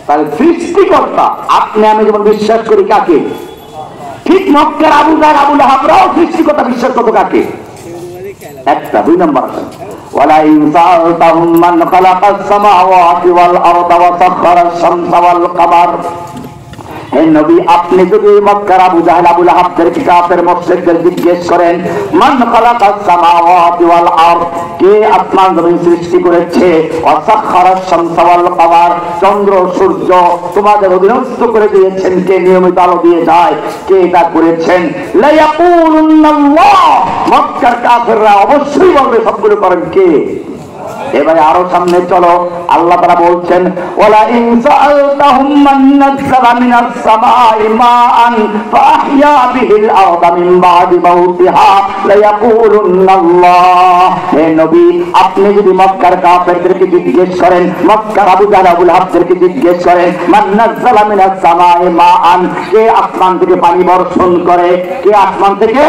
তাহলে সৃষ্টিকর্তা আপনি আমি যেমন বিশ্বাস করি কাকে, ঠিক মক্কার আবু জাহল আবু লাহাবরাও সৃষ্টিকর্তা বিশ্বাস করত কাকে? একটা। দুই নম্বর আছে ওয়ালা ইনসালতাহুম মান খালাকাস সামাওয়াতি ওয়াল আরদা ওয়া সাখখারাস শামসা ওয়াল কামার। হে নবী, আপনি যদি মক্কার আবু জাহল আবু লাহাবদেরকে কাফের মুশরিকদের জিজ্ঞেস করেন মান খালাকাস সামাওয়াতি ওয়াল আরদ, কে আসমান জমিন সৃষ্টি করেছে, ওয়া সাখখারাস শামসা ওয়াল কামার, চন্দ্র সূর্য তোমাদের অধীনস্থ করে দিয়েছেন, কে নিয়মিত আলো দিয়ে যায়, কে এটা করেছেন? লা ইয়াকুলুন্নাল্লাহ, মক্কার কাফেররা অবশ্যই বলবে সবগুলো করেন কে? এবারে আরো সামনে চলো, আল্লাহ তাআলা বলছেন ওয়ালা ইন সাআলতাহুম মান নাযালা মিনাস সামাই মাআন ফাআহইয়া বিহিল আরদা মিন বাদি মাউতিহা লা ইয়াকুলুন্নাল্লাহ। হে নবী, আপনি যদি মক্কার কাফেরদেরকে জিজ্ঞেস করেন, মক্কার আবু জাহল আবু লাহাবদেরকে জিজ্ঞেস করেন মান নাযালা মিনাস সামাই মাআন, কে আসমান থেকে পানি বর্ষণ করে, কে আসমান থেকে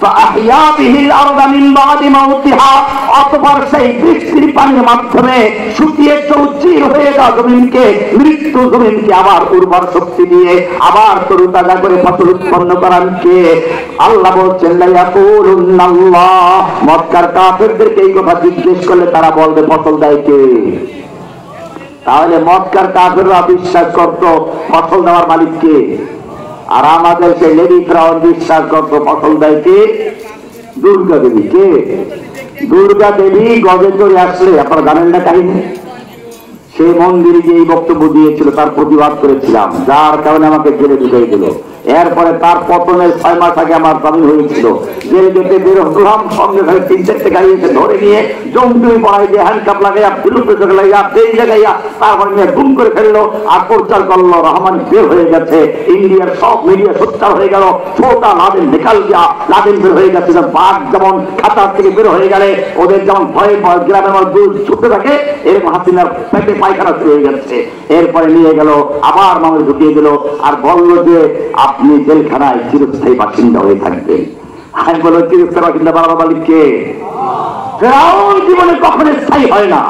ফাআহইয়া বিহিল আরদা মিন বাদি মাউতিহা, অতঃপর সেই বৃষ্টির পানির মাধ্যমে শুকিয়ে চৌচির হয়ে যাওয়া জমিনকে, মৃত্যু জমিনকে আবার উর্বর শক্তি দিয়ে আবার তরুতাজা করে ফসল উৎপন্ন করান কে? আল্লাহ বলছেন লা ইয়াকুলুন্নাল্লাহ। মক্কার কাফেরদেরকে এই কথা জিজ্ঞেস করলে তারা বলবে ফসল দেয় কে? তাহলে মক্কার কাফেররা বিশ্বাস করত ফসল দেওয়ার মালিক কে, আর আমাদের সেই লেডি ফ্রাউন বিশ্বাস করতো ফসল দেয় কে? দুর্গা দেবী। কে? দুর্গা দেবী গজে চড়ে আসলে আপনারা জানেন না কাহিনী, সেই মন্দিরে যে এই বক্তব্য দিয়েছিল তার প্রতিবাদ করেছিলাম, যার কারণে আমাকে জেলে ঢুকিয়ে দিল। এরপরে তার পতনের 6 মাস আগে আমার জামিন হয়েছিল, জেলে যেতে বের হলাম, সঙ্গে সঙ্গে 3-4টে গাড়ি এসে ধরে নিয়ে জঙ্গি পড়াই দিয়ে হ্যান্ডকাপ লাগাইয়া বিলুপ্ত লাগাইয়া তেল লাগাইয়া তারপরে নিয়ে গুম করে ফেললো আর প্রচার করলো রহমান বের হয়ে গেছে, ইন্ডিয়ার সব মিডিয়া সোচ্চার হয়ে গেল, ছোটা লাদেন নিকাল গিয়া, লাদেন বের হয়ে গেছে। বাঘ যেমন খাতার থেকে বের হয়ে গেলে ওদের যেমন ভয়ে গ্রামের মধ্যে ছুটতে থাকে, এরকম হাসিনার পেটে পায়খানা শুরু হয়ে যাচ্ছে। এরপরে নিয়ে গেল, আবার মানুষ ঢুকিয়ে দিল আর বললো যে আপনি জেলখানায় চিরস্থায়ী বাসিন্দা হয়ে থাকবেন। আমি বলল চিরস্থায়ী বাসিন্দা বাবার মালিক কে? ফেরাউন জীবনে কখনো স্থায়ী হয় না।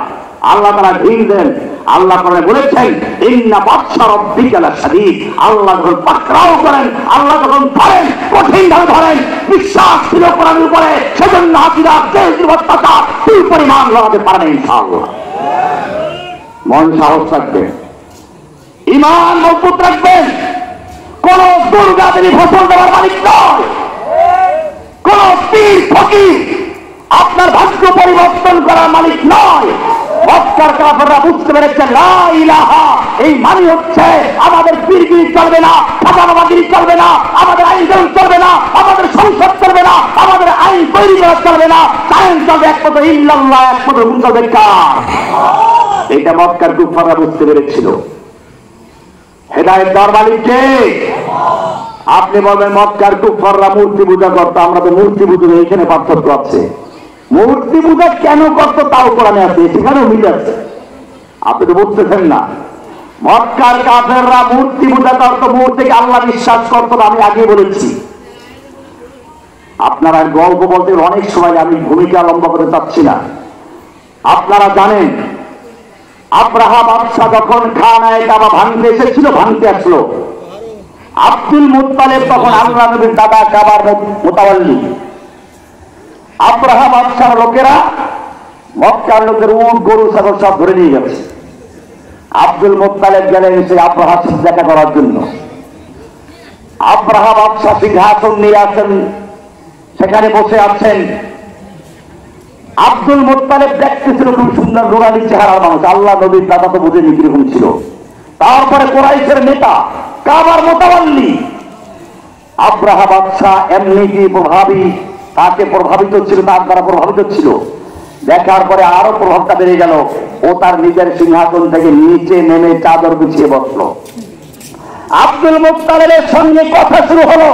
আল্লাহ তাআলা ঢিল দেন। আল্লাহ তাআলা বলেছেন ইন্না বাতশা রাব্বিকা লাশাদীদ। আল্লাহ যখন পাকড়াও করেন, আল্লাহ যখন ধরেন, কঠিন ভাবে ধরেন। বিশ্বাস ছিল কোরআনের উপরে, সেজন্য হাসিনা দেশের অত্যাচার তুই পরিমাণ লড়াতে পারে না ইনশাআল্লাহ। মন সাহস রাখবেন, ঈমান মজবুত রাখবেন। কোন দুর্গা দেবী ফসল দেওয়ার মালিক নয়, কোন পীর ফকির আপনার ভাগ্য পরিবর্তন করার মালিক নয়। মক্কার কাফেররা বুঝতে পেরেছে লা ইলাহা এই মানে হচ্ছে আমাদের পীরগিরি চলবে না, ফাজাবাগিরি চলবে না, আমাদের আইন চলবে না, আমাদের সংসদ চলবে না, আমাদের আইন তৈরি করা চলবে না, আইন চলবে একমাত্র ইল্লাল্লাহ, একমাত্র মুনজাল কার। এটা মক্কার কুফাররা বুঝতে পেরেছিল। হেদায়েত দেওয়ার মালিক কে? আপনি বলবেন মক্কার কুফাররা মূর্তি পূজা করতো, আমরা তো মূর্তি পূজা, এখানে পার্থক্য আছে। মূর্তি পূজা কেন করতো তাও কোরআনে আছে, সেখানেও মিল আছে। আপনি তো বুঝতেছেন না। মক্কার কাফেররা মূর্তি পূজা করতো, মূর্তিকে আল্লাহ বিশ্বাস করতো। আমি আগে বলেছি, আপনারা গল্প বলতে অনেক সময় আমি ভূমিকা লম্বা করে চাচ্ছি না। আপনারা জানেন আব্রাহা বাদশা যখন খানায় কাবা ভাঙতে এসেছিল, ভাঙতে আসলো, আব্দুল মুত্তালিব তখন আল্লাহ নবীর দাদা কাবার মুতাওয়াল্লি। আব্রাহা বাদশার লোকেরা মক্কার লোকের উট গরু ছাগল সব ধরে নিয়ে গেছে। আব্দুল মুত্তালিব গেলেন সেই আব্রাহার সাথে দেখা করার জন্য। আব্রাহা বাদশা সিংহাসন নিয়ে আছেন, সেখানে বসে আছেন। আব্দুল মুত্তালিব দেখতেছিল খুব সুন্দর নুরানি চেহারার মানুষ, আল্লাহ নবীর দাদা তো বুঝেনি কিরকম ছিল। তারপরে কুরাইশের নেতা, কাবার মুতাওয়াল্লি আব্রাহা বাদশা এমনি কি প্রভাবী, তাকে প্রভাবিত ছিল, তার দ্বারা প্রভাবিত ছিল। দেখার পরে আরো প্রভাবটা বেড়ে গেল। ও তার নিজের সিংহাসন থেকে নিচে নেমে চাদর গুছিয়ে বসলো। আব্দুল মুত্তালিবের সঙ্গে কথা শুরু হলো।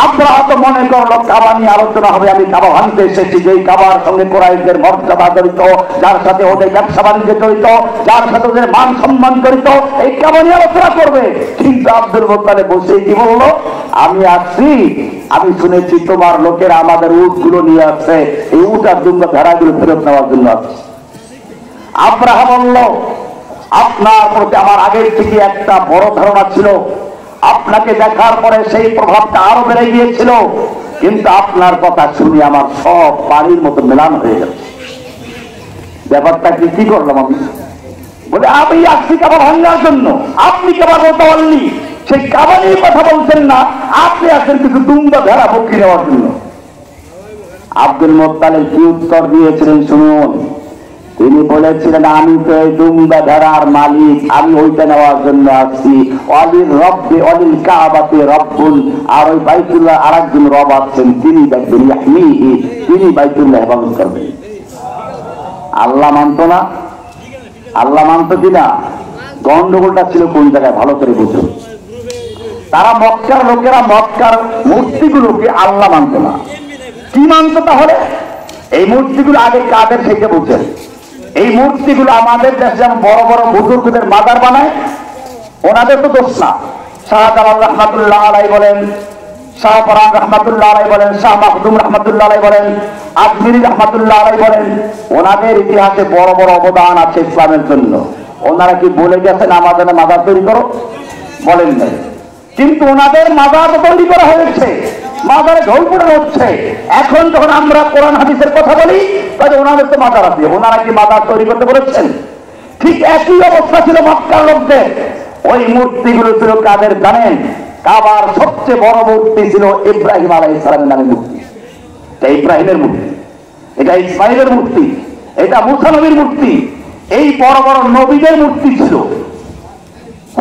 আব্রাহা তো মনে করলো কাবা নিয়ে আলোচনা হবে, আমি কাবা ভাঙতে এসেছি, যেই কাবার সঙ্গে কুরাইশদের মর্যাদা জড়িত, যার সাথে ওদের ব্যবসা বাণিজ্য জড়িত, যার সাথে ওদের মান সম্মান জড়িত, এই কাবা নিয়ে আলোচনা করবে। কিন্তু আব্দুল মুত্তালিব বসে কি বললো, আমি আসছি, আমি শুনেছি তোমার লোকেরা আমাদের উট গুলো নিয়ে আসছে, এই উট আর দুম্বা ভেড়াগুলো ফেরত নেওয়ার জন্য আসছে। আব্রাহা বলল, আপনার প্রতি আমার আগের থেকে একটা বড় ধারণা ছিল, আপনাকে দেখার পরে সেই প্রভাবটা আরো বেড়ে গিয়েছিল, কিন্তু আপনার কথা শুনে আমার সব বাড়ির মতো মেলান হয়ে গেল। ব্যাপারটা কি করলাম আমি? বলে আমি আসছি কাবা ভাঙার জন্য, আপনি কাবা বলতে পারলি, সেই কাবা নিয়ে কথা বলছেন না, আপনি আসেন কিছু দুম্বা ভেড়া বকরি নেওয়ার জন্য। আব্দুল মুত্তালিব কি উত্তর দিয়েছিলেন শুনুন। তিনি বলেছিলেন, আমি তো এই দুম্বা ভেড়ার মালিক, আমি ওইটা নেওয়ার জন্য আসছি। অলিল রব্বে অলিল কাবাতে রব্বুল, আর ওই বাইতুল্লাহ আর একজন রব আছেন, তিনি দেখবেন ইয়াহমিহি, তিনি বাইতুল্লাহ হেফাজত করবেন। আল্লাহ মানত না? আল্লাহ মানত কিনা? গন্ডগোলটা ছিল কোন জায়গায় ভালো করে বুঝুন। তারা মক্কার লোকেরা মক্কার মূর্তিগুলোকে আল্লাহ মানত না। কি মানত তাহলে? এই মূর্তিগুলো আগে কাদের থেকে বুঝেন? এই মূর্তিগুলো আমাদের দেশে যেমন বড় বড় বুজুর্গদের মাজার বানায়, ওনাদের তো দোষ না। শাহজালাল রহমাতুল্লাহ আলাই বলেন, শাহ ফরান রহমাতুল্লাহ আলাই বলেন, শাহ মাহদুম রহমাতুল্লাহ আলাই বলেন, আজমিরি রহমাতুল্লাহ আলাই বলেন, ওনাদের ইতিহাসে বড় বড় অবদান আছে ইসলামের জন্য। ওনারা কি বলে গেছেন আমাদের মাজার তৈরি করো? বলেন নাই। কিন্তু ওনাদের মাজার তো তৈরি করা হয়েছে, মাজারে ঢোল পড়ানো হচ্ছে। এখন যখন আমরা কোরআন হাদিসের কথা বলি, তাহলে ওনাদের তো মাজার আছে, ওনারা কি মাজার তৈরি করতে বলেছেন? ঠিক একই অবস্থা ছিল মক্কার লোকদের। ওই মূর্তিগুলো ছিল কাদের জানেন? কাবার সবচেয়ে বড় মূর্তি ছিল ইব্রাহিম আলাইহিস সালামের নামে মূর্তি। এটা ইব্রাহিমের মূর্তি, এটা ইসমাইলের মূর্তি, এটা মুসা নবীর মূর্তি। এই বড় বড় নবীদের মূর্তি ছিল।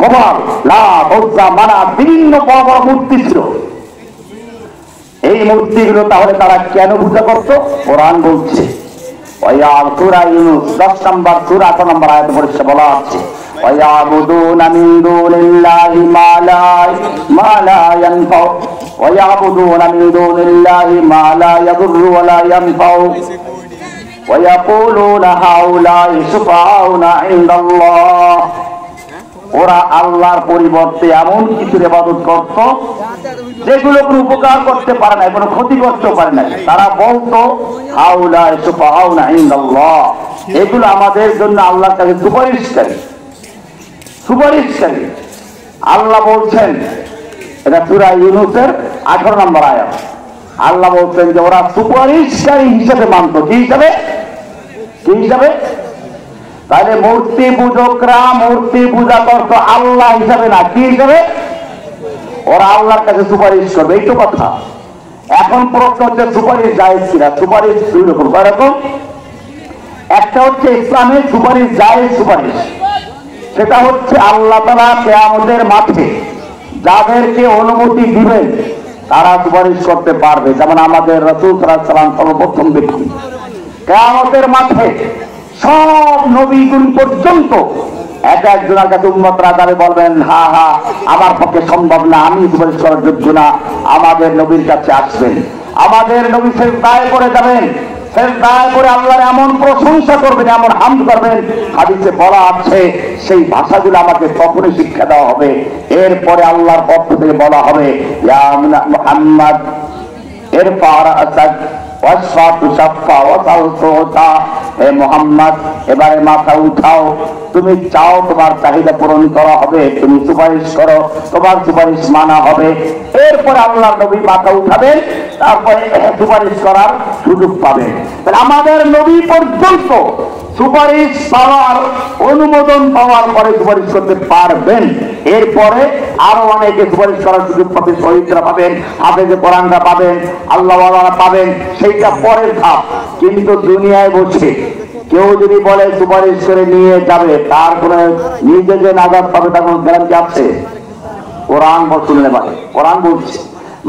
খবর লা উজ্জা মানা বিভিন্ন বড় বড় মূর্তি ছিল। এই মূর্তিগুলো তাহলে তারা কেন পূজা করত? কোরআন বলছে, সূরা ইউনূস 10 নম্বর সূরা 8 নম্বর আয়াতে পরিষ্কার বলা আছে, ওয়ায়াবুদুনা মিন দুনিল্লাহি মা লা ইয়ানফাউ ওয়ায়াবুদুনা মিন দুনিল্লাহি মা লা ইয়াদুররু ওয়া লা ইয়ানফাউ ওয়ায়াকুলুনা হাউলাই শুফাউনা ইনদাল্লাহ। ওরা আল্লাহর পরিবর্তে এমন কিছু ইবাদত করত যেগুলো কোনো উপকার করতে পারে না, কোনো ক্ষতি করতে পারে না। তারা বলতো হাউলাই শুফাউনা ইনদাল্লাহ, এগুলো আমাদের জন্য আল্লাহর কাছে সুপারিশকারী, সুপারিশকারী। আল্লাহ বলছেন, এটা সূরা ইউনূসের 18 নম্বর আয়াত। আল্লাহ বলছেন যে ওরা সুপারিশকারী হিসেবে মানত। কি হিসাবে? কি হিসাবে? তাহলে মূর্তি পূজকরা মূর্তি পূজা করতো আল্লাহ হিসাবে না, কি হিসাবে? ওরা আল্লাহর কাছে সুপারিশ করবে, এই তো কথা। এখন প্রশ্ন হচ্ছে সুপারিশ জায়েজ কিনা? সুপারিশ দুই রকম। কয় রকম? একটা হচ্ছে ইসলামের সুপারিশ জায়েজ সুপারিশ, সেটা হচ্ছে আল্লাহ তাআলা কিয়ামতের মাঠে যাদেরকে অনুমতি দিবেন তারা সুপারিশ করতে পারবে। যেমন আমাদের রাসূল সাল্লাল্লাহু আলাইহি ওয়াসাল্লাম সর্বপ্রথম ব্যক্তি। কিয়ামতের মাঠে সব নবীগণ পর্যন্ত এক একজনের কাছে উম্মতরা যাবে, বলবেন হা হা আমার পক্ষে সম্ভব না, আমি সুপারিশ করার যোগ্য না, আমাদের নবীর কাছে আসবেন। আমাদের নবী সিজদায় পড়ে যাবেন, সিজদায় পড়ে আল্লাহর এমন প্রশংসা করবেন, এমন হামদ করবেন, হাদিসে বলা আছে সেই ভাষাগুলো আমাকে তখনই শিক্ষা দেওয়া হবে। এরপরে আল্লাহর পক্ষ থেকে বলা হবে, ইয়া মুহাম্মদ ইরফা রাসাক ওয়াশফা শাফা ওয়াসাল তুতা, হে মুহাম্মদ এবারে মাথা উঠাও, তুমি চাও তোমার চাহিদা পূরণ করা হবে, তুমি সুপারিশ করো, তোমার সুপারিশ মানা হবে। এরপরে আল্লাহর নবী মাথা উঠাবেন, তারপরে সুপারিশ করার সুযোগ পাবেন। তাহলে আমাদের নবী পর্যন্ত সুপারিশ পাওয়ার অনুমোদন পাওয়ার পরে সুপারিশ করতে পারবেন। এরপরে আরো অনেকে সুপারিশ করার সুযোগ পাবেন, শহীদরা পাবেন, হাফেজে কোরআনরা পাবেন, আল্লাহ ওয়ালারা পাবেন, সেইটা পরের ধাপ। কিন্তু দুনিয়ায় বসে কেউ যদি বলে সুপারিশ করে নিয়ে যাবে, তার কোন নিজে যে নাজাত পাবে তার কোন গ্যারান্টি আছে? কোরআন শুনলে পারে। কোরআন বলছে,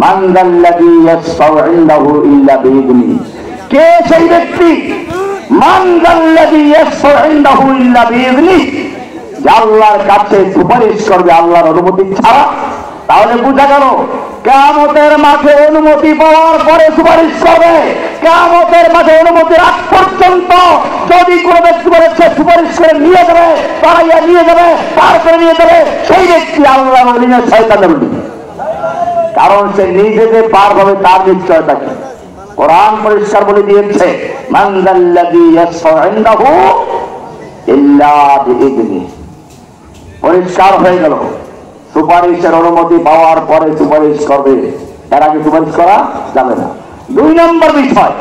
মান যাল্লাযী ইয়াশফাউ ইনদাহু ইল্লা বিইذনিহি, কে সেই ব্যক্তি? মান যাল্লাযী ইয়াশফাউ ইনদাহু ইল্লা বিইذনিহি, যে আল্লাহর কাছে সুপারিশ করবে আল্লাহর অনুমতি ছাড়া। তাহলে বোঝা গেল কিয়ামতের মাঠে অনুমতি পাওয়ার পরে সুপারিশ করবে। কিয়ামতের মাঠে অনুমতির আগ পর্যন্ত যদি কোনো ব্যক্তি বলে সুপারিশ করে নিয়ে যাবে, পাড়াইয়া নিয়ে যাবে, পার করে নিয়ে যাবে, সেই ব্যক্তি আল্লাহর ওলি না শয়তানের ওলি। কারণ সে নিজে যে পার হবে তার নিশ্চয়তা কি? কোরআন পরিষ্কার বলে দিয়েছে, মান যাল্লাযী ইয়াশফাউ ইনদাহু ইল্লা বিইذনি। পরিষ্কার হয়ে গেল, সুপারিশের অনুমতি পাওয়ার পরে সুপারিশ করবে, এর আগে সুপারিশ করা যাবে না। 2 নম্বর বিষয়,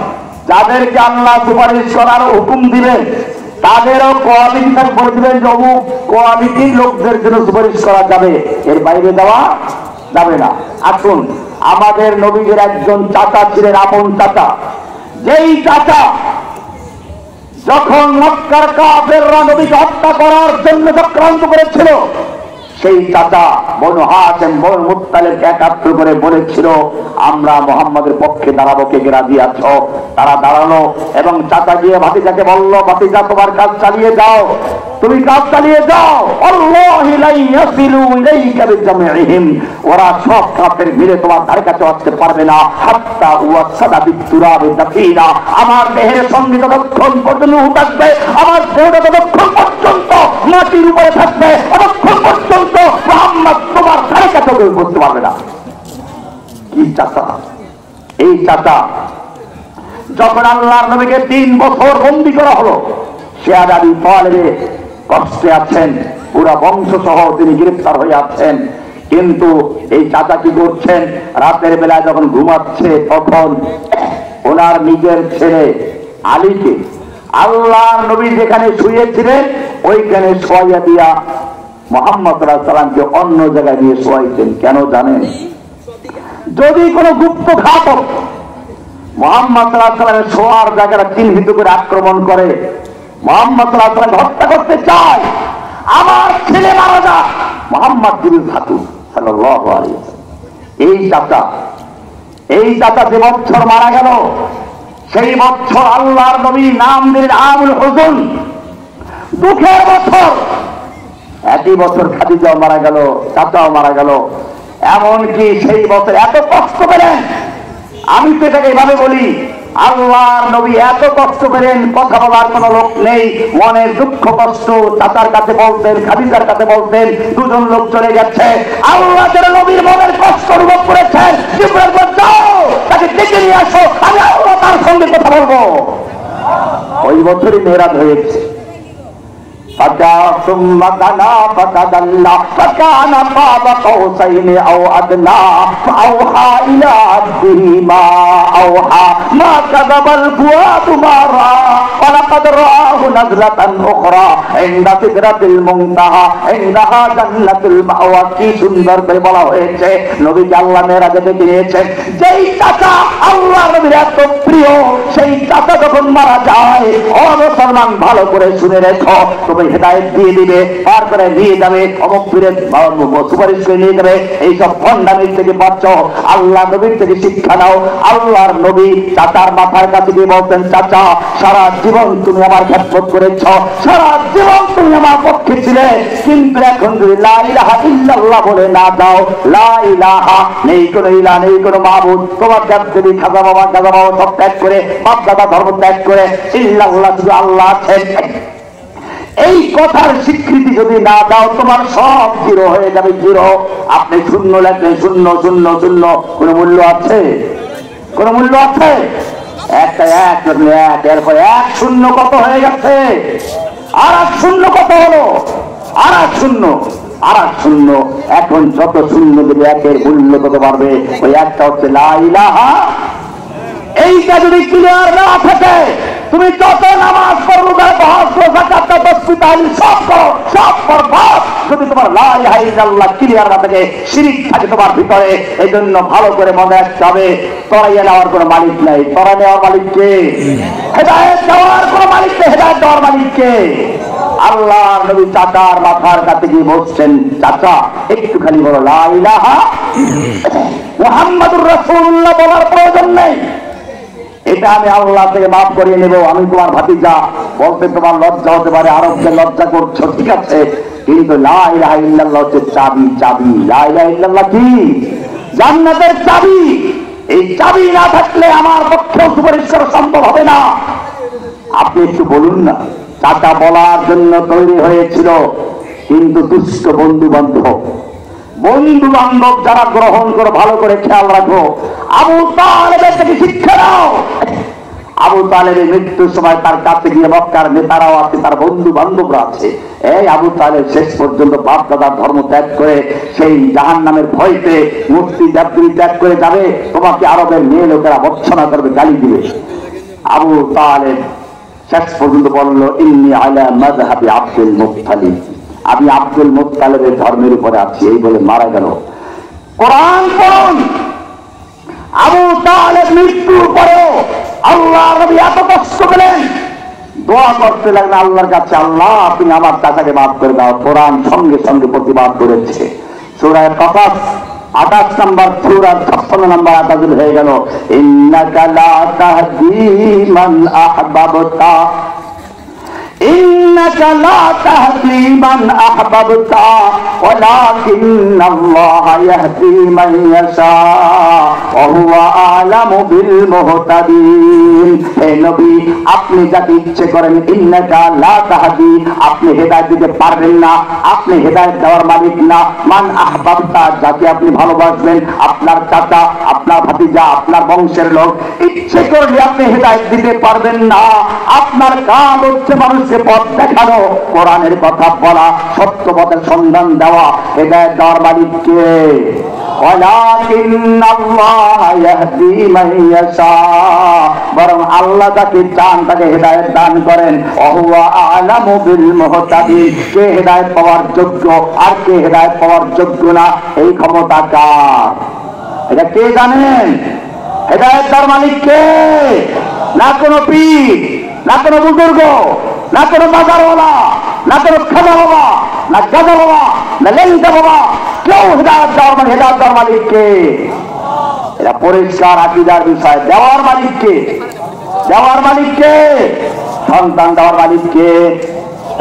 যাদেরকে আল্লাহ সুপারিশ করার হুকুম দিবেন তাদেরও কোয়ালিটি বলে দিবেন যে অমুক কোয়ালিটির লোকদের জন্য সুপারিশ করা যাবে, এর বাইরে দেওয়া যাবে না। আসুন, আমাদের নবীদের একজন চাচা ছিলেন, আপন চাচা, যেই চাচা যখন মক্কার কাফেররা নবীকে হত্যা করার জন্য চক্রান্ত করেছিল, সেই চাচা বনু হাশিম বনু মুত্তালিবকে একাত্র করে বলেছিল, আমরা মুহাম্মাদের পক্ষে দাঁড়াবো, কে কে রাজি আছো? তারা দাঁড়ালো এবং চাচা গিয়ে ভাতিজাকে বলল, ভাতিজা তোমার কাজ চালিয়ে যাও, তুমি কাজ চালিয়ে যাও, আল্লাহি লা ইয়াসিলু ইলাইকা বিজামিহিম, ওরা সব কাফের মিলে তোমার ধারে কাছে আসতে পারবে না, হাত্তা ওয়াসাদা বিতুরাবি দাফিনা, আমার দেহের সঙ্গে যতক্ষণ পর্যন্ত থাকবে, আমার দেহটা যতক্ষণ পর্যন্ত মাটির উপরে থাকবে, ততক্ষণ পর্যন্ত মুহাম্মদ তোমার ধারে কাছে বসতে পারবে না। কি চাচা! এই চাচা যখন আল্লাহর নবীকে 3 বছর বন্দী করা হলো, সে আবু তালেবে কষ্টে আছেন, পুরা বংশ সহ তিনি গ্রেফতার হয়ে আছেন। কিন্তু এই চাচা কি করছেন? রাতের বেলায় যখন ঘুমাচ্ছে তখন ওনার নিজের ছেলে আলীকে আল্লাহর নবী যেখানে শুয়েছিলেন ওইখানে শোয়াইয়া দিয়া মুহাম্মদ সাল্লাল্লাহু আলাইহি সাল্লামকে অন্য জায়গায় নিয়ে শোয়াইতেন। কেন জানেন? যদি কোনো গুপ্ত ঘাতক মুহাম্মদ সাল্লাল্লাহু আলাইহি সাল্লামের শোয়ার জায়গাটা চিহ্নিত করে আক্রমণ করে, মুহাম্মদ সাল্লাল্লাহু আলাইহি সাল্লামকে হত্যা করতে চায়, আমার ছেলে মারা যাক, মুহাম্মদ জিবরিল ধাতু সাল্লাল্লাহু আলাইহি ওয়াসাল্লাম। এই চাচা যে বছর মারা গেল, সেই বছর আল্লাহর নবী নাম দিলেন আমুল হুজুন, দুঃখের বছর। একই বছর খাদিজাও মারা গেল, চাচাও মারা গেল। এমনকি সেই বছর এত কষ্ট পেলেন, আমি তো এটাকে এভাবে বলি, আল্লাহর নবী এত কষ্ট পেলেন, কথা বলার কোন লোক নেই, মনের দুঃখ কষ্ট চাচার কাছে বলতেন, খাদিজার কাছে বলতেন, দুজন লোক চলে গেছে। আল্লাহ যারা নবীর মনের কষ্ট অনুভব করেছেন, জিবরাইল বলল, যাও তাকে ডেকে নিয়ে আসো, আমি আল্লাহ তার সঙ্গে কথা বলবো। ওই বছরই মেরাজ হয়েছে। ثم دنا فتدلى فكان قاب قوسين أو أدنى فأوحى إلى عبده ما أوحى ما كذب الفؤاد ما رأى ولقد رآه نزلة أخرى عند سدرة المنتهى عندها جنة المأوى। কি সুন্দর করে বলা হয়েছে, নবীকে আল্লাহ মেরাজে ডেকে নিয়েছেন। যেই চাচা আল্লাহ নবীর এত প্রিয়, সেই চাচা যখন মারা যায়, ও মুসলমান ভালো করে শুনে রেখো, তুমি হেদায়েত দিয়ে দিবে, তারপরে নিয়ে যাবে অমুক পীরের সুপারিশ করে নিয়ে যাবে। এইসব ভণ্ডামির থেকে বাঁচো, আল্লাহ নবীর থেকে শিক্ষা নাও। আল্লাহর নবী চাচার মাথার কাছে দিয়ে বলতেন, চাচা সারা জীবন তুমি আমার খেদমত করেছ, সারা জীবন তুমি আমার পক্ষে ছিলে, কিন্তু এখন যদি লা ইলাহা ইল্লাল্লাহ বলে না দাও, লা ইলাহা নেই কোনো ইলাহ, নেই কোনো মাবুদ, তোমার দেবদেবী খাজা বাবা গাজা বাবা সব ত্যাগ করে, বাপ দাদা ধর্ম ত্যাগ করে, ইল্লাল্লাহ শুধু আল্লাহ আছেন, এই কথার স্বীকৃতি যদি না দাও, তোমার সব জিরো হয়ে যাবে, জিরো। আপনি শূন্য লেখেন, শূন্য শূন্য শূন্য, কোন মূল্য আছে? কোন মূল্য আছে? একটা এক, এরপর এক শূন্য কত হয়ে গেছে, আর এক শূন্য কত হলো, আর এক শূন্য, আর এক শূন্য। এখন যত শূন্য দেবে একের মূল্য কত বাড়বে। ওই একটা হচ্ছে লা ইলাহা। এইটা যদি ক্লিয়ার না থাকে, তুমি যত নামাজ পড়ো, সব করো, সব বরবাদ। যদি তোমার লা ইলাহা ইল্লাল্লাহ ক্লিয়ার না থাকে, শিরক থাকে তোমার ভিতরে। এই জন্য ভালো করে মনে রাখতে হবে, তরাইয়া নেওয়ার কোনো মালিক নাই। তরাই নেওয়ার মালিক কে? হেদায়েত দেওয়ার কোনো মালিক নেই, হেদায়েত দেওয়ার মালিক কে? আল্লাহ নবী চাচার মাথার কাছে গিয়ে বলছেন, চাচা একটুখানি বলো লা ইলাহা মুহাম্মাদুর রাসূলুল্লাহ বলার প্রয়োজন নেই, এটা আমি আল্লাহ থেকে মাফ করিয়ে নেব, আমি তোমার ভাতিজা, বলতে তোমার লজ্জা হতে পারে, আরবকে লজ্জা করছো, ঠিক আছে, কিন্তু লা ইলাহা ইল্লাল্লাহ হচ্ছে চাবি। চাবি লা ইলাহা ইল্লাল্লাহ কি? জান্নাতের চাবি। এই চাবি না থাকলে আমার পক্ষে সুপারিশ করা সম্ভব হবে না। আপনি একটু বলুন না, চাচা বলার জন্য তৈরি হয়েছিল, কিন্তু দুষ্ট বন্ধু বান্ধব যারা গ্রহণ করো, ভালো করে খেয়াল রাখো, আবু তালেবের থেকে শিক্ষা নাও। আবু তালেবের মৃত্যুর সময় তার কাছে গিয়ে মক্কার নেতারাও আছে, তার বন্ধু বান্ধবরা আছে। এই আবু তালেব শেষ পর্যন্ত বাপ দাদার ধর্ম ত্যাগ করে সেই জাহান্নামের ভয়তে মূর্তি দেবদেবী ত্যাগ করে যাবে, তোমাকে আরবের মেয়ে লোকেরা ভর্ৎসনা করবে, গালি দিবে। আবু তালেব শেষ পর্যন্ত বলল, ইন্নী আলা মাযহাবি আব্দুল মুত্তালিব, আমি আব্দুল মুত্তালিবের ধর্মের উপরে আছি, এই বলে মারা গেল। কোরআন পড়ুন। আবু তালেব মৃত্যুর পরেও আল্লাহ নবী এত কষ্ট পেলেন, দোয়া করতে লাগলেন আল্লাহর কাছে, আল্লাহ তুমি আমার চাচাকে মাফ করে দাও। কোরআন সঙ্গে সঙ্গে প্রতিবাদ করেছে। সূরা কসস 28 নম্বর সূরা 56 নম্বর আয়াত হয়ে গেল, ইন্নাকা লা তাহদি মান আহবাবতা, إنك لا تهدي من أحببت ولكن الله يهدي من يشاء وهو أعلم بالمهتدين। হে নবী, আপনি যাকে ইচ্ছে করেন, ইন্নাকা লা তাহদি, আপনি হেদায়েত দিতে পারবেন না, আপনি হেদায়েত দেওয়ার মালিক না। মান আহবাবতা, যাকে আপনি ভালোবাসবেন, আপনার চাচা, আপনার ভাতিজা, আপনার বংশের লোক, ইচ্ছে করলে আপনি হেদায়েত দিতে পারবেন না। আপনার কাজ হচ্ছে মানুষকে পথ দেখানো, কোরআনের কথা বলা, সত্য পথের সন্ধান দেওয়া। হেদায়েত দেওয়ার মালিক কে? ওয়ালাকিন্নাল্লাহ ইয়াহদি মান ইয়াশা, বরং আল্লাহ যাকে চান তাকে হেদায়েত দান করেন। ওহুয়া আ'লামু বিল মুহতাদিন, কে হেদায়েত পাওয়ার যোগ্য আর কে হেদায়েত পাওয়ার যোগ্য না, এই ক্ষমতা কার? এটা কে জানেন? হেদায়েত দেওয়ার মালিক কে? না কোনো পীর, না কোনো বুজুর্গ, না কোনো বাজারওয়ালা, না কোনো খাজা বাবা, না গাজা বাবা, না লেঙ্গা বাবা, কেউ হেদায়েত দেওয়ার মানে হেদায়েত দেওয়ার মালিক কে? এটা পরিষ্কার আকীদার বিষয়। দেওয়ার মালিক কে? দেওয়ার মালিক কে? সন্তান দেওয়ার মালিক কে?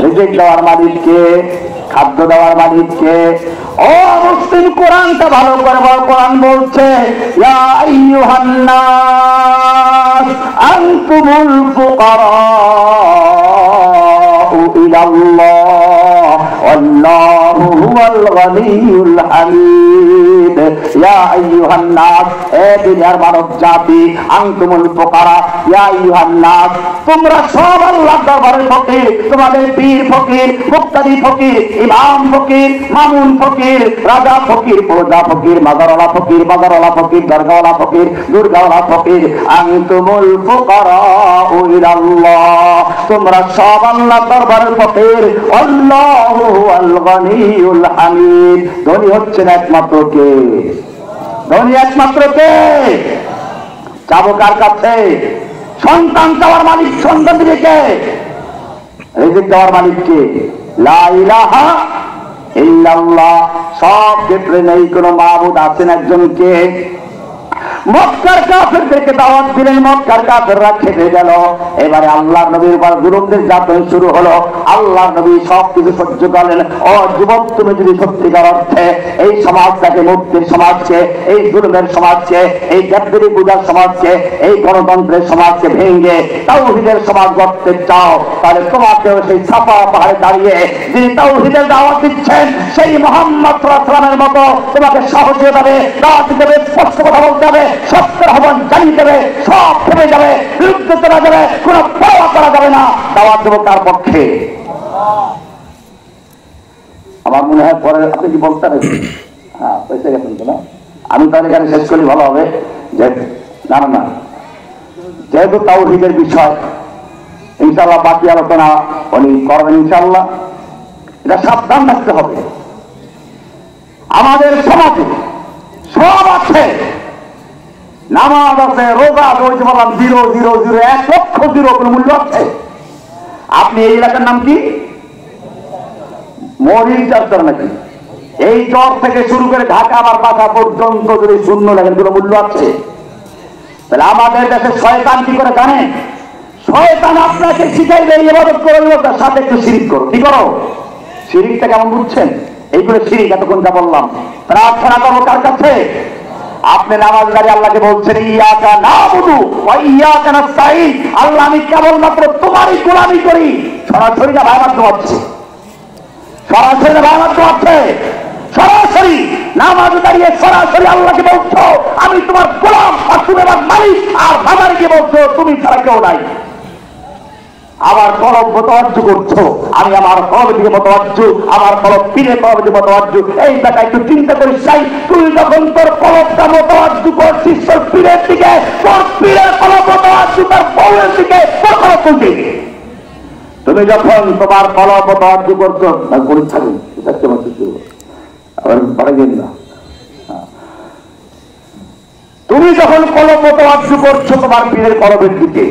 রিজিক দেওয়ার মালিক কে? খাদ্য দেওয়ার মালিক কে? ও মুসলিম, কোরআনটা ভালো করে বল। কোরআন বলছে, ইয়া আইয়ুহান নাস আনতুমুল ফুকারাউ ইলাল্লাহ ওয়াল্লাহু হুয়াল গনিয়ুল হামিদ। ইয়া আইয়ুহান নাস, হে দুনিয়ার মানব জাতি, আনতুমুল ফুকারা, ইয়া আইয়ুহান নাস, তোমরা সব আল্লাহর দরবারে ফকির। তোমাদের পীর ফকির, মুক্তাদি ফকির, ইমাম ফকির, মামুন ফকির, রাজা ফকির, প্রজা ফকির, মাজারওয়ালা ফকির, বাজারওয়ালা ফকির, দরগাওয়ালা ফকির, দুর্গাওয়ালা ফকির। আনতুমুল ফুকারাউ ইলাল্লাহ, তোমরা সব আল্লাহর দরবারের ফকির। আল্লাহু হুয়াল গনিয়ুল হামিদ, ধনী হচ্ছেন একমাত্র কে? ধনী একমাত্র কে? চাবো কার কাছে? সন্তান চাওয়ার মালিক সন্তান দিবে কে? রিজিক দেওয়ার মালিক কে? লা ইলাহা ইল্লাল্লাহ। সব ক্ষেত্রে নেই কোনো মাবুদ, আছেন একজন কে? মক্কার কাফেরদেরকে দাওয়াত দিলেন, মক্কার কাফেররা খেপে গেল। এবারে আল্লাহর নবীর উপর জুলুমদের যাতনা শুরু হলো। আল্লাহর নবী সবকিছু সহ্য করলেন। ও যুবক, তুমি যদি সত্যিকার অর্থে এই সমাজটাকে, মুক্তির সমাজকে, এই জুলুমের সমাজকে, এই দেবদেবী পূজার সমাজকে, এই গণতন্ত্রের সমাজকে ভেঙে তাওহীদের সমাজ গড়তে চাও, তাহলে তোমাকেও সেই সাফা পাহাড়ে দাঁড়িয়ে যিনি তাওহীদের দাওয়াত দিচ্ছেন সেই মুহাম্মদ সাল্লাল্লাহু আলাইহি ওয়াসাল্লামের মতো তোমাকে সাহস দেবে, দাওয়াত দেবে, স্পষ্ট কথা বলতে হবে, সত্যের আহ্বান জানিয়ে দেবে, সব থেমে যাবে, বিরুদ্ধে চলা যাবে, কোনো পরোয়া করা যাবে না। দাওয়াত দেবো কার পক্ষে? আমার মনে হয় পরে আপনি কি বলতে পারেন? হ্যাঁ, পয়সা গেছেন তো না? আমি তাহলে এখানে শেষ করি ভালো হবে। যে না না না, যেহেতু তাওহীদের বিষয়, ইনশাআল্লাহ বাকি আলোচনা উনি করবেন ইনশাআল্লাহ। এটা সাবধান থাকতে হবে। আমাদের সমাজে সব আছে, নামাজ আছে, রোজা আছে, ওই যে বললাম 0,0,0 1 লক্ষ 0 কোনো মূল্য আছে। আপনি এই এলাকার নাম কি? মরিচ চর নাকি? এই চর থেকে শুরু করে ঢাকা আমার বাসা পর্যন্ত যদি শূন্য লেখেন কোনো মূল্য আছে? তাহলে আমাদের দেশে শয়তান কি করে জানেন? শয়তান আপনাকে শিখাইবে ইবাদত করো, তার সাথে একটু শিরিক করো। কি করো? শিরিকটা কেমন বুঝছেন? এইগুলো শিরিক। এতক্ষণ যা বললাম, প্রার্থনা করবো কার কাছে? আপনি নামাজ দাঁড়িয়ে আল্লাহকে বলছেন, ইয়াকা নাবুদু ওয়া ইয়াকা নাস্তাঈন, আল্লাহ আমি কেবলমাত্র তোমারই গোলামি করি। সরাসরি না ভাই মাধ্যম হচ্ছে, সরাসরি না ভাই মাধ্যম হচ্ছে, সরাসরি নামাজে দাঁড়িয়ে সরাসরি আল্লাহকে বলছো আমি তোমার গোলাম, আর তুমি আমার মালিক, আর বাজারকে বলছো তুমি ছাড়া কেউ নাই। আমার কলব মতওয়াজ্জ করছো, আমি আমার কলবের দিকে মতওয়াজ্জ, আমার কলব পীরের কলবের দিকে মতওয়াজ্জ। এই ব্যাপারে একটু চিন্তা করিস চাই, তুই যখন তোর কলবটা মতওয়াজ্জ করছিস তোর পীরের দিকে, তোর পীরের কলব মতওয়াজ্জ তার বউয়ের দিকে, তোর কলব কোন দিকে? তুমি যখন তোমার কলব মতওয়াজ্জ করছো পরীক্ষা দিন, আবার পরে গেল না। তুমি যখন কলব মতওয়াজ্জ করছো তোমার পীরের কলবের দিকে,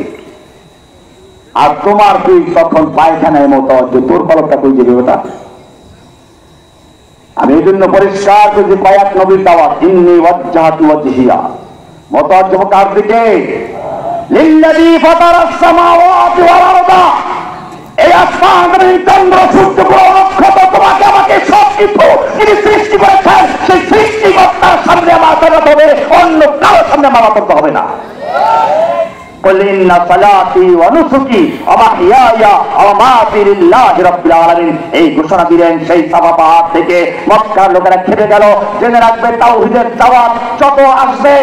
আর তোমার তুই তখন পায়খানায় মতো তোর কলবটা কই যাবে ওটা? আমি এই জন্য পরিষ্কার করছি কয়েক নবীর দাওয়াত ইন্নী ওয়াজ্জাহাতু ওয়াজহিয়া মতওয়াজ্জ কার দিকে? লিল্লাযী ফাতারাস সামাওয়াতি ওয়াল আরদা। এই আসমান জমিন চন্দ্র সূর্য গ্রহ নক্ষত্র তোমাকে আমাকে সব কিছু যিনি সৃষ্টি করেছেন সেই সৃষ্টিকর্তার সামনে আমার দাঁড়াতে হবে, অন্য কারোর সামনে আমার দাঁড়াতে হবে না। এই ঘোষণা দিলেন সেই সাফা পাহাড় থেকে। মক্কার লোকেরা খেপে গেল। জেনে রাখবে তাওহীদের দাওয়াত যত আসবে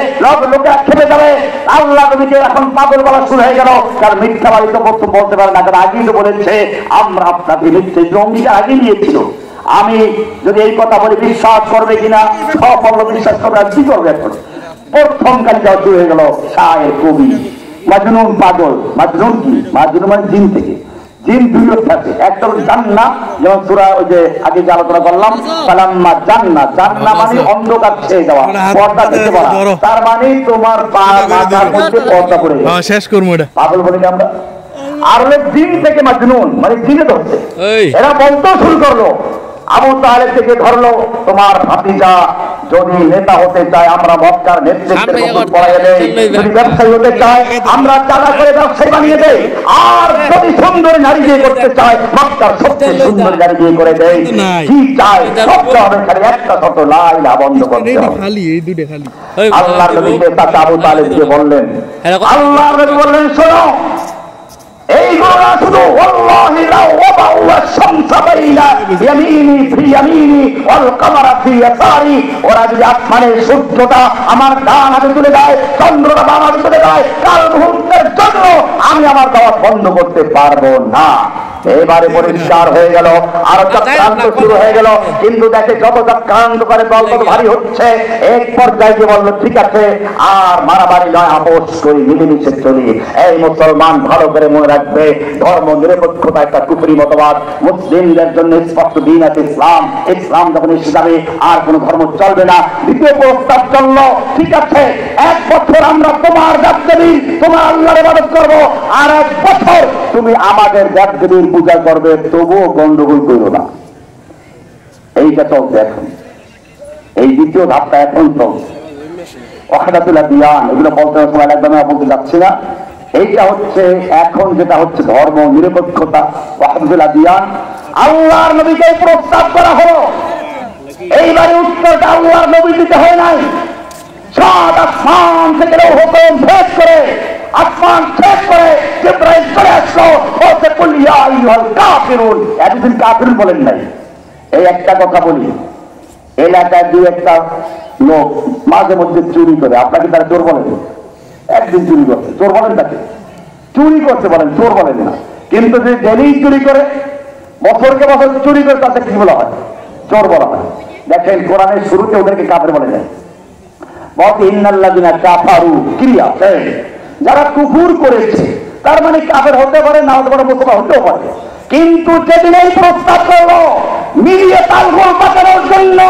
লোকেরা খেপে যাবে। আল্লাহ নবীকে এখন পাগল বলা শুরু হয়ে গেল, কারণ মিথ্যাবাদী তো বলতে পারে না, কারণ আগেই তো বলেছে আমরা আপনাদের মিথ্যে জঙ্গিটা আগে নিয়েছিল। আমি যদি এই কথা বলি বিশ্বাস করবে কিনা? সব বললো বিশ্বাস করবে, আর কি করবে? এখন প্রথম কাজ যাওয়া শুরু হয়ে গেল শায়ের কবি মাজনুন পাগল। মাজনুন কি? মাজনুন মানে জিন থেকে। জিন দুই রকম আছে, একটা হলো জান্নাহ, যেমন সূরা ওই যে আগে যে আলোচনা করলাম ফালাম্মা জান্নাহ, জান্নাহ মানে অন্ধকার ছেয়ে যাওয়া, পর্দা থেকে বলা, তার মানে তোমার মাথার মধ্যে পর্দা পড়ে যাওয়া। শেষ করব এটা পাগল বলে আমরা। আর হলো জিন থেকে মাজনুন মানে জিনে ধরছে। এরা বলতে শুরু করলো আবু তালেব থেকে ধরলো তোমার ভাতিজা যদি নেতা হতে চায় আমরা মক্কার নেতৃত্বে পড়াইয়ে দেই, যদি ব্যবসায়ী হতে চায় আমরা চাঁদা করে ব্যবসায়ী বানিয়ে দেই, আর যদি সুন্দর নারী বিয়ে করতে চায় মক্কার সবচেয়ে সুন্দর নারী বিয়ে করে দেই। কি চায়? সবটা হবে, খালি একটা শত লা ইলাহা বন্ধ করতে হবে। আল্লাহর নবীকে তাকে আবু তালেব দিয়ে বললেন, আল্লাহর নবী বললেন শোনো এই গোলা শুধু ওয়াল্লাহি লাউ ওয়াবাউ আশ-শামসা বাইনা ইয়ামিনি ফি ইয়ামিনি ওয়াল কামারা ফি ইয়াসারি। ওরা যদি আসমানের সূর্যটা আমার ডান হাতে তুলে দেয়, চন্দ্রটা বাম হাতে তুলে দেয়, কাল মুহূর্তের জন্য আমি আমার দাওয়াত বন্ধ করতে পারবো না। এবারে পরিষ্কার হয়ে গেল, আর চক্রান্ত শুরু হয়ে গেল। কিন্তু দেখে যত চক্রান্ত করে দল তত ভারী হচ্ছে। এক পর্যায়ে যে বললো ঠিক আছে আর মারামারি নয়, আপোষ করি, মিলেমিশে চলি। এই মুসলমান ভালো করে মনে রাখবে, ধর্ম নিরপেক্ষতা একটা কুফরি মতবাদ। মুসলিমদের জন্য স্পষ্ট দিন আছে ইসলাম। ইসলাম যখন এসে যাবে আর কোন ধর্ম চলবে না। দ্বিতীয় প্রস্তাব চললো, ঠিক আছে 1 বছর আমরা তোমার দেবদেবীর তোমার আল্লাহর ইবাদত করবো, আর 1 বছর তুমি আমাদের দেবদেবীর পূজা করবে, তবুও গন্ডগোল করো না। এইটা চলছে এখন, এই দ্বিতীয় ধাপটা এখন চলছে। ওয়াহদাতুল আদিয়ান এগুলো বলতে সময় লাগবে না, বলতে যাচ্ছি না। এইটা হচ্ছে এখন যেটা হচ্ছে ধর্ম নিরপেক্ষতা, ওয়াহদাতুল আদিয়ান। আল্লাহর নবীকে প্রস্তাব করা হলো, এইবারে উত্তরটা আল্লাহর নবী দিতে হয় নাই। সাত আসমান থেকে হুকুম ভেদ করে, আসমান শেষ করে জিবরাইল চলে আসলো, বলতে কুল ইয়া আইয়ুহাল কাফিরুন। এতদিন কাফির বলেন নাই। এই একটা কথা বলি, এলাকায় 2-1টা লোক মাঝে মধ্যে চুরি করে, আপনাকে তারা চোর বলেন? একদিন চুরি করছে, চোর বলেন তাকে? চুরি করছে বলেন, চোর বলেন না। কিন্তু যে ডেলি চুরি করে, বছরকে বছর চুরি করে, তাতে কি বলা হয়? চোর বলা হয়। দেখেন কোরআনের শুরুতে ওদেরকে কাফের বলে যায়। বলতে ইন্নাল্লাযিনা কাফারু ক্রিয়া, যারা কুফর করেছে, তার মানে কাফের হতে পারে, না হতে পারে, মুসলমান হতেও পারে। কিন্তু যেদিন এই প্রস্তাব করলো মিলিয়ে তালগোল পাকানোর জন্য,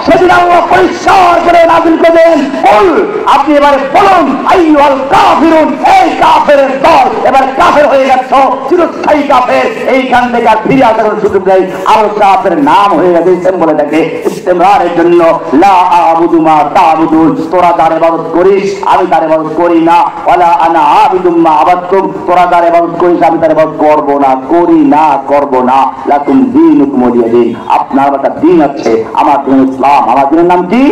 সেদিন আল্লাহ পরিষ্কার করে নাযিল করলেন, বল আপনি এবারে বলুন আইয়ুহাল কাফিরুন, এই কাফেরের দল এবার কাফের হয়ে গেছে, চিরস্থায়ী কাফের, এইখান থেকে আর ফিরে আসার সুযোগ নেই। আর কাফের নাম হয়ে গেছে ইসলাম বলে থাকে ইস্তেমরারের জন্য। লা আবুদু মা তা'বুদুন, তোরা যার ইবাদত করিস আমি তার ইবাদত করি না। ওয়ালা আনা আবিদু মা আবাদতুম, তোরা যার ইবাদত করিস আমি তার ইবাদত করব না, করি না, করব না। লাকুম দীনুকুম ওয়ালিয়া দীন, আপনার একটা দিন আছে, আমার দিন ইসলাম। আমার দিনের নাম কি?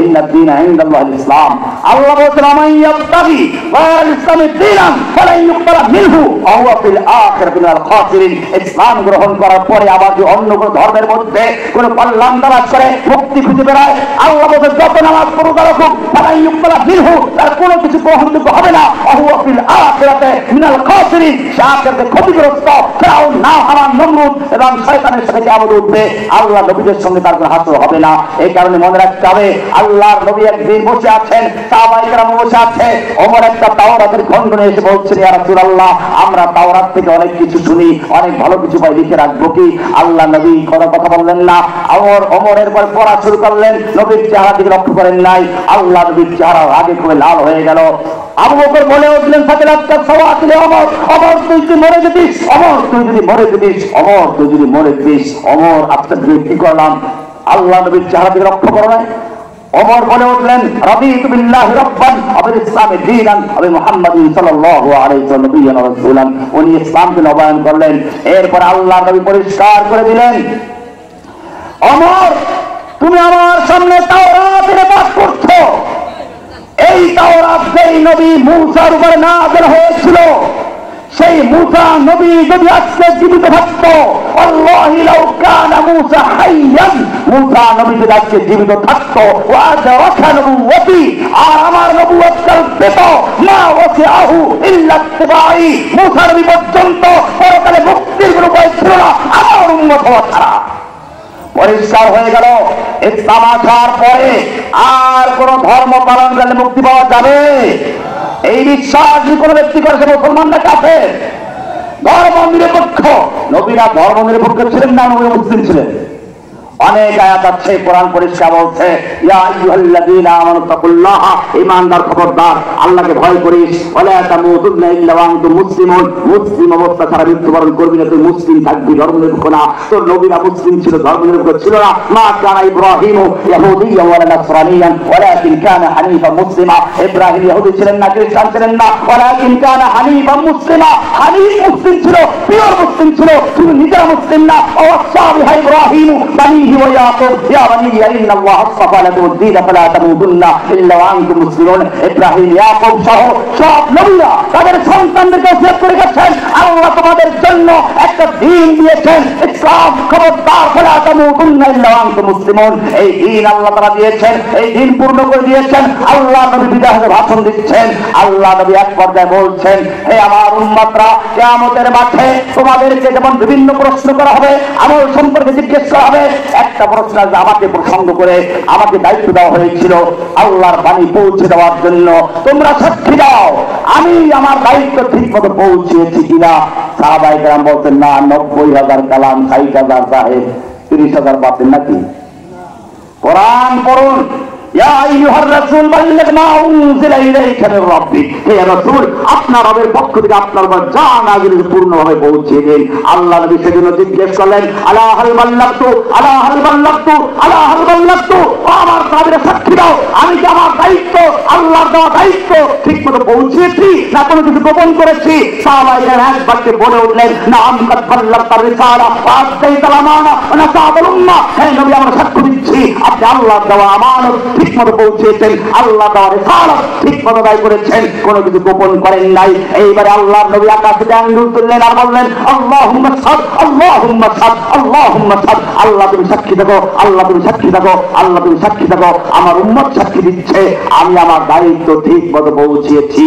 ইন্নাদ দীনা ইনদাল্লাহিল ইসলাম। আল্লাহ বলেছেন আমান ইয়াবতাগি গায়রাল ইসলামি দীনান ফালান ইউকবালা মিনহু ওয়া হুয়া ফিল আখিরাতি মিনাল খাসিরিন। ইসলাম গ্রহণ করার পরে আবার যে অন্য কোন ধর্মের মধ্যে কোন কল্যাণ তালাশ করে মুক্তি খুঁজে বেড়ায়, আল্লাহ বলেছেন যত নামাজ পড়ুক রাখুক ফালান ইউকবালা মিনহু, তার কোনো কিছু গ্রহণযোগ্য হবে না। ওয়া হুয়া ফিল আখিরাতি মিনাল খাসিরিন, সে আখিরাতে ক্ষতিগ্রস্ত। ফিরআউন, হামান, নমরুদ এবং শয়তানের সাথে কিয়ামত উঠবে, আল্লাহ নবীদের সঙ্গে তার কোনো হাসর হবে না। এই কারণে মনে রাখতে হবে, আল্লাহর নবী একদিন বসে আছেন, সাহাবায়ে কেরাম বসে আছে, ওমর একটা তাওরাতের খণ্ড নিয়ে এসে বলছেন, ইয়া রাসূলুল্লাহ, আমরা তাওরাত থেকে অনেক কিছু শুনি, অনেক ভালো কিছু পাই, লিখে রাখবো কি? আল্লাহ নবী কোনো কথা বললেন না। ওমরের পর পড়া শুরু করলেন, নবীর চেহারা দিকে লক্ষ্য করেন নাই, আল্লাহ নবীর চেহারা আগে করে লাল হয়ে গেল। আবু বকর বলে উঠলেন, সাকিলাতকা সাওয়াতিল ওমর, ওমর তুই যদি মরে যেতিস, ওমর তুই যদি মরে যেতিস, ওমর তুই যদি মরে যেতিস। ওমর আপনার কি করলাম? আল্লাহ নবীর চেহারা দিকে লক্ষ্য করো নাই। ওমর বলে উঠলেন, রাদিতু বিল্লাহি রাব্বান ওয়া বিল ইসলামি দীনান ওয়া বি মুহাম্মাদিন সাল্লাল্লাহু আলাইহি ওয়া সাল্লাম রাসূলান। উনি ইসলামকে নবায়ন করলেন। এরপর আল্লাহ নবী পরিষ্কার করে দিলেন, ওমর তুমি আমার সামনে তাওরাতের পাঠ করছো, এই তাওরাত যেই নবী মূসার উপরে নাযিল হয়েছিল, সেই মূসা নবী যদি আজকে জীবিত থাকতো, আল্লাহি লাউ কানা মূসা হাইয়ান, মূসা নবী যদি আজকে জীবিত থাকতো, ওয়া আদরাকা নবুওয়াতি, আর আমার নবুয়ত কাল পেত, মা ওয়াসিআহু ইল্লা ইত্তিবাই, মূসা নবী পর্যন্ত পরকালে মুক্তির কোনো উপায় ছিল না আমার উম্মত হওয়া ছাড়া। পরিষ্কার হয়ে গেল, ইসলাম আসার পরে আর কোন ধর্ম পালন করলে মুক্তি পাওয়া যাবে? এই বিশ্বাস যে কোনো ব্যক্তি করেছে মুসলমানরা কাফের, ধর্ম নিরপেক্ষ। নবীরা ধর্ম নিরপেক্ষ ছিলেন না, নবী মুসলিম ছিলেন। অনেক আয়াত আছে, কোরআন পরিষ্কার বলছে, ইয়া আইয়ুহাল্লাযীনা আমানু তাকুল্লাহা, ঈমানদার খবরদার, আল্লাহকে ভয় করিস, ওয়ালা তামুতুন্না ইল্লা ওয়া আনতুম মুসলিমুন, মুসলিম অবস্থা ছাড়া মৃত্যুবরণ করবি না, তুই মুসলিম থাকবি, ধর্ম নিরপেক্ষ না। তোর নবীরা মুসলিম ছিল, ধর্ম নিরপেক্ষ ছিল না। মা কানা ইব্রাহিমু ইয়াহুদিয়্যান ওয়ালা নাসরানিয়ান ওয়ালাকিন কানা হানিফান মুসলিমা, ইব্রাহিম ইহুদি ছিলেন না, খ্রিস্টান ছিলেন না, ওয়ালাকিন কানা হানিফান মুসলিমা, হানিফ মুসলিম ছিল, পিওর মুসলিম ছিল, শুধু নিজের মুসলিম না। ওয়াসা বিহা ইব্রাহিম বানিহি ওয়া ইয়াকুব ইয়া বানি ইন্নাল্লাহা আসতাফা লাকুমুদ দীন ফালা তামুতুন্না ইল্লা ওয়া আনতুম মুসলিমুন। ইব্রাহিম, ইয়াকুব সহ সব নবীরা তাদের সন্তানদেরকে ওসিয়ত করে গেছেন, আল্লাহ তোমাদের জন্য একটা দ্বীন দিয়েছেন, ইসলাম, খবরদার ফালা তামুতুন্না ইল্লা ওয়া আনতুম মুসলিমুন। এই দ্বীন আল্লাহ তাআলা দিয়েছেন, এই দ্বীন পূর্ণ করে দিয়েছেন। আল্লাহ নবী বিদায় হয়ে ভাষণ দিচ্ছেন, আল্লাহ নবী এক পর্যায়ে বলছেন, হে আমার উম্মতরা, কিয়ামতের মাঠে তোমাদেরকে যেমন বিভিন্ন প্রশ্ন করা হবে, আমল সম্পর্কে জিজ্ঞেস করা হবে, একটা প্রশ্ন আমাকে প্রসঙ্গ করে আমাকে দায়িত্ব দেওয়া হয়েছিল আল্লাহর বাণী পৌঁছে দেওয়ার জন্য। তোমরা সাক্ষী দাও আমি আমার দায়িত্ব ঠিক মতো পৌঁছেছি কিনা। সাহাবায়ে কেরাম বলতেন, না, 90,000 কালাম, 60,000 সাহেব, 30,000 বাতিল নাকি? কোরআন পড়ুন, ইয়া আইয়ুহার রাসূল বাল্লিগ মা উনজিলা ইলাইকা মির রাব্বিক, হে রাসূল আপনার রবের পক্ষ থেকে আপনার উপর যা নাযিল হয়েছে পূর্ণভাবে পৌঁছে দিন। আল্লাহ নবী সেজন্য জিজ্ঞেস করলেন, আলা হাল বাল্লাগতু, আলা হাল বাল্লাগতু, আলা হাল বাল্লাগতু, আমার সাহাবীরা সাক্ষী দাও আমি কি আমার দায়িত্ব, আল্লাহর দেওয়া দায়িত্ব ঠিকমতো পৌঁছেছি না কোনো কিছু গোপন করেছি? সাহাবায়ে এক বাক্যে বলে উঠলেন, নাম কাদ বাল্লাগতা রিসালা ওয়া আদাইতাল আমানা ওয়া নাসাবাল উম্মাহ, হে নবী আমরা সাক্ষ্য দিচ্ছি আপনি আল্লাহর দেওয়া আমানত ঠিকমতো পৌঁছেছেন, আল্লাহ দেওয়া রিসালাত ঠিকমতো আদায় করেছেন, কোনো কিছু গোপন করেন নাই। এইবারে আল্লাহর নবী আকাশ থেকে আঙ্গুল তুললেন আর বললেন, আল্লাহুম্মা শাহাদ, আল্লাহুম্মা শাহাদ, আল্লাহুম্মা শাহাদ, আল্লাহ তুমি সাক্ষী থাকো, আল্লাহ তুমি সাক্ষী থাকো, আল্লাহ তুমি সাক্ষী থাকো, আমার উম্মত সাক্ষী দিচ্ছে আমি আমার দায়িত্ব ঠিকমতো পৌঁছেছি।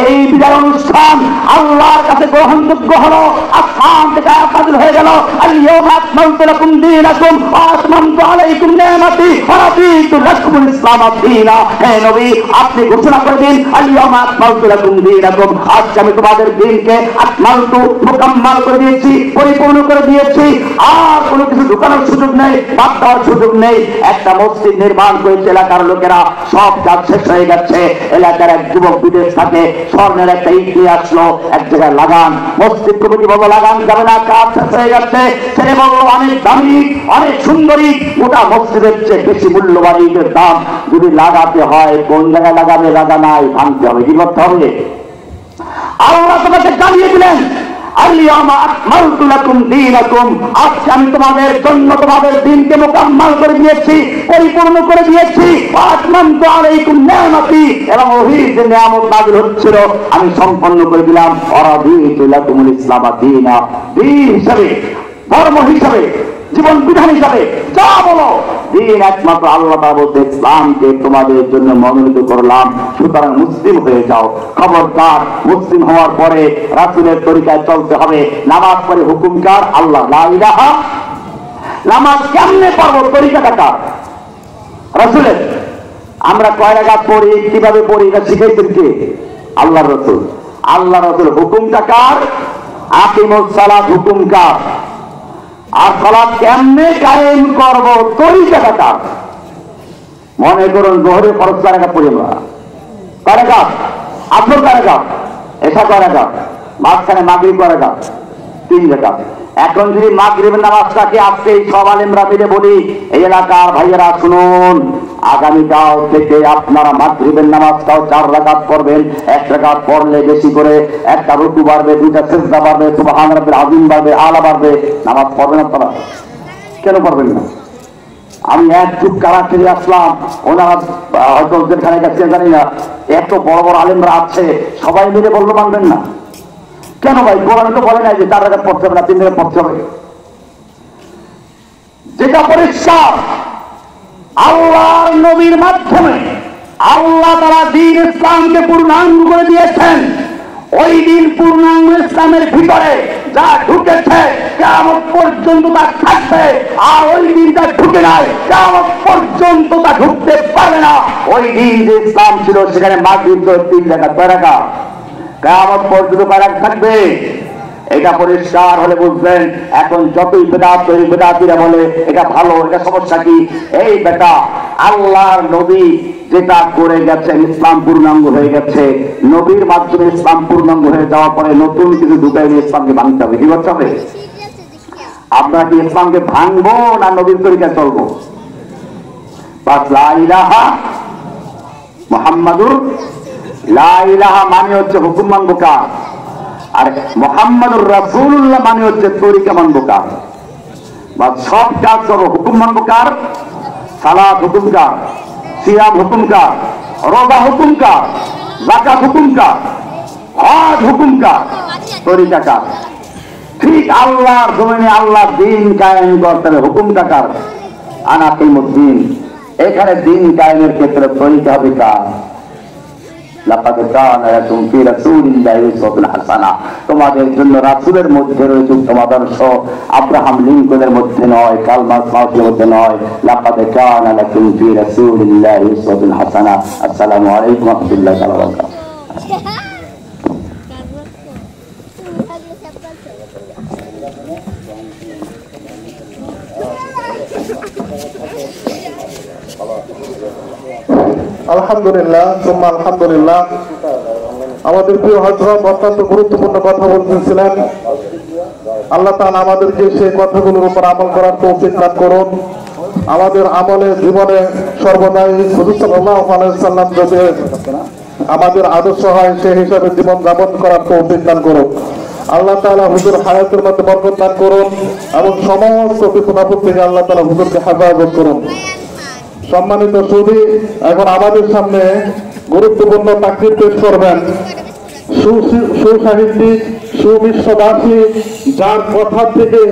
এই বিদায় অনুষ্ঠান আল্লাহর কাছে গ্রহণযোগ্য হলো। আসমান থেকে আয়াত নাযিল হয়ে গেল, আল-ইয়াওমা আকমালতু লাকুম দীনাকুম ওয়া আতমামতু আলাইকুম নি'মাতি ওয়া রাদিতু লাকুমুল ইসলাম দীনা। হে নবী আপনি ঘোষণা করে দিন, আল-ইয়াওমা আকমালতু লাকুম দীনাকুম, আজ আমি তোমাদের দ্বীনকে আকমালতু মুকাম্মাল করে দিয়েছি, পরিপূর্ণ করে দিয়েছি, আর কোনো কিছু ঢুকানোর সুযোগ নেই, বাদ দেওয়ার সুযোগ নেই। একটা মসজিদ নির্মাণ করেছে এলাকার লোকেরা, সব কাজ শেষ হয়ে গেছে, এলাকার এক যুবক বিদেশ থাকে, স্বর্ণের একটা ইট নিয়ে আসলো, এক জায়গায় লাগান, মসজিদ কমিটি বলল লাগান যাবে না, কাজ শেষ হয়ে গেছে। ছেলে বলল অনেক দামি অনেক সুন্দরী, গোটা মসজিদের চেয়ে বেশি মূল্যবান ইটের দাম, যদি লাগাতে হয় কোন জায়গায় লাগাবে, লাগা নাই ভাঙতে হবে, কি করতে হবে? আল্লাহ তোমাকে জানিয়ে দিলেন আল-ইয়াওমা আকমালতু লাকুম দীনাকুম, আজকে আমি তোমাদের জন্য তোমাদের দিনকে মুকাম্মাল করে দিয়েছি, পরিপূর্ণ করে দিয়েছি। ওয়া আতমামতু আলাইকুম নি'মাতি, এবং ওই যে নিয়ামত নাযিল হচ্ছিল আমি সম্পন্ন করে দিলাম। ওয়া রাদিতু লাকুমুল ইসলাম দীনা, দিন হিসাবে, ধর্ম হিসাবে, জীবন বিধান হিসাবে যা বলো, দিন একমাত্র আল্লাহ তাআলা বলতে ইসলামকে তোমাদের জন্য মনোনীত করলাম, সুতরাং মুসলিম হয়ে যাও। খবরদার, মুসলিম হওয়ার পরে রাসূলের তরিকায় চলতে হবে। নামাজ পড়ে হুকুমকার আল্লাহ, লা ইলাহা, নামাজ কেমনে পড়বো, তরিকাটা কার? রাসূলের। আমরা কয় রাকাত পড়ি, কিভাবে পড়ি, এটা শিখাইছেন কে? আল্লাহর রাসূল। আল্লাহ রাসূল। হুকুমটা কার? আকিমুস সালাত, হুকুম কার? আর সালাত কেমনে কায়েম করব, তরিকাটা কার? মনে করুন যোহরে ফরজ 4 রাকাত পড়ি আমরা, কয় রাকাত? আসর কয় রাকাত? এশা কয় রাকাত? মাঝখানে মাগরিব কয় রাকাত? 3 রাকাত। এখন যদি মাগরিবের নামাজটাকে আজকে সব আলেমরা মিলে বলি, এই এলাকার ভাইয়েরা শুনুন, আগামীকাল থেকে আপনারা মাগরিবের নামাজটাও 4 রাকাত পড়বেন। 1 রাকাত পড়লে বেশি করে একটা রুকু বাড়বে, 2টা সিজদা বাড়বে, সুবহান রাব্বিল আযীম বাড়বে, আলা বাড়বে। নামাজ পড়বেন আপনারা? কেন পড়বেন না? আমি এক যুগ কারা ফিরে আসলাম, ওনারা হয়তো যেখানে গেছে জানি না, এত বড় বড় আলেমরা আছে, সবাই মিলে বললো মানবেন না কেন? ভাই কোরআনে তো বলে নাই যে 4 রাকাত পড়তে হবে না, 3 রাকাত পড়তে হবে। যেটা পরিষ্কার, আল্লাহর নবীর মাধ্যমে আল্লাহ তাআলা দ্বীন ইসলামকে পূর্ণাঙ্গ করে দিয়েছেন। ওই দিন পূর্ণাঙ্গ ইসলামের ভিতরে যা ঢুকেছে কিয়ামত পর্যন্ত তা থাকবে, আর ওই দিন যা ঢুকে নাই কিয়ামত পর্যন্ত তা ঢুকতে পারবে না। ওই দিন যে ইসলাম ছিল সেখানে মাগরিব তো 3 রাকাত, 4 রাকাত, কিয়ামত পর্যন্ত কয় রাকাত থাকবে? এটা পরিষ্কার হলে বুঝবেন। এখন যতই বেদাত তৈরি, বেদাতিরা বলে এটা ভালো, এটা সমস্যা কি? এই বেটা, আল্লাহর নবী যেটা করে গেছেন, ইসলাম পূর্ণাঙ্গ হয়ে গেছে। নবীর মাধ্যমে ইসলাম পূর্ণাঙ্গ হয়ে যাওয়ার পরে নতুন কিছু ঢুকাই নিয়ে ইসলামকে ভাঙতে হবে। কি করতে হবে? আমরা কি ইসলামকে ভাঙবো না নবীর তরিকায় চলবো? বাস লা ইলাহা মুহাম্মাদুর, লা ইলাহা মানে হচ্ছে হুকুম মানবো কার, আর মুহাম্মাদুর রাসূলুল্লাহ মানে হচ্ছে তরিকা মানবো কার। বা সব কাজ করবো, হুকুম মানবো কার? সালাত হুকুম কার? সিয়াম হুকুম কার? রোজা হুকুম কার? যাকাত হুকুম কার? হজ হুকুম কার? তরিকা কার? ঠিক আল্লাহর জমিনে আল্লাহ দিন কায়েম করতে হবে, হুকুমটা কার? আনা কিমুদ্দিন। এখানে দিন কায়েমের ক্ষেত্রে তরিকা হবে কার? লাকাদ কানা লাকুম ফি রাসূলিল্লাহি উসওয়াতুন হাসানাহ। তোমাদের জন্য রাসূলের মধ্যে রয়েছে উত্তম আদর্শ, আব্রাহাম লিঙ্কনের মধ্যে নয়, কার্ল মার্কসের মধ্যে নয়। লাকাদ কানা লাকুম ফি রাসূলিল্লাহি উসওয়াতুন হাসানাহ। আসসালামু আলাইকুম ওয়া রাহমাতুল্লাহি ওয়া বারাকাতুহু। আলহামদুলিল্লাহ, সুম্মা আলহামদুলিল্লাহ। আমাদের প্রিয় হযরত অত্যন্ত গুরুত্বপূর্ণ কথা বলতেছিলেন। আল্লাহ তাআলা আমাদেরকে সেই কথাগুলোর উপর আমল করার তৌফিক দান করুন। আমাদের আমলে জীবনে সর্বদাই হুজুর সাল্লাল্লাহু আলাইহি ওয়াসাল্লাম যাতে আমাদের আদর্শ হয় সেই হিসাবে জীবন যাপন করার তৌফিক দান করুন। আল্লাহ তাআলা হুজুর হায়াতের মধ্যে বরকত দান করুন এবং সমস্ত বিপদ আপদ থেকে আল্লাহ তাআলা হুজুরকে হেফাজত করুন। সম্মানিত সুধী, এখন আমাদের সামনে গুরুত্বপূর্ণ তাকরীর পেশ করবেন সুসাহিত্যিক, সুবিশ্ববাসী, যার কথা থেকে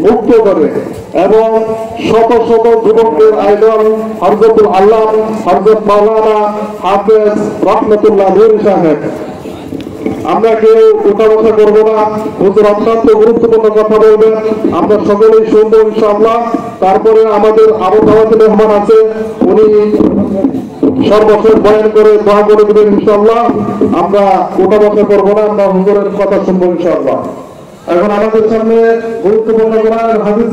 মুক্ত করে এবং শত শত যুবকদের আইডল হযরতুল আল্লাহ হযরত মাওলানা হাফেজ রহমাতুল্লাহ নূরী সাহেব। আমরা কেউ উঠা বসা করবো না, হুজুর অত্যন্ত গুরুত্বপূর্ণ কথা বলবেন, আমরা সকলেই শুনবো ইনশাআল্লাহ। তারপরে আমাদের আরো দাওয়াতি মেহমান আছে, উনি সর্বশেষ বয়ান করে দোয়া করে দিবেন ইনশাআল্লাহ। আমরা উঠা বসা করবো না, আমরা হুজুরের কথা শুনবো ইনশাআল্লাহ। এখন আমাদের সামনে গুরুত্বপূর্ণ হাদিস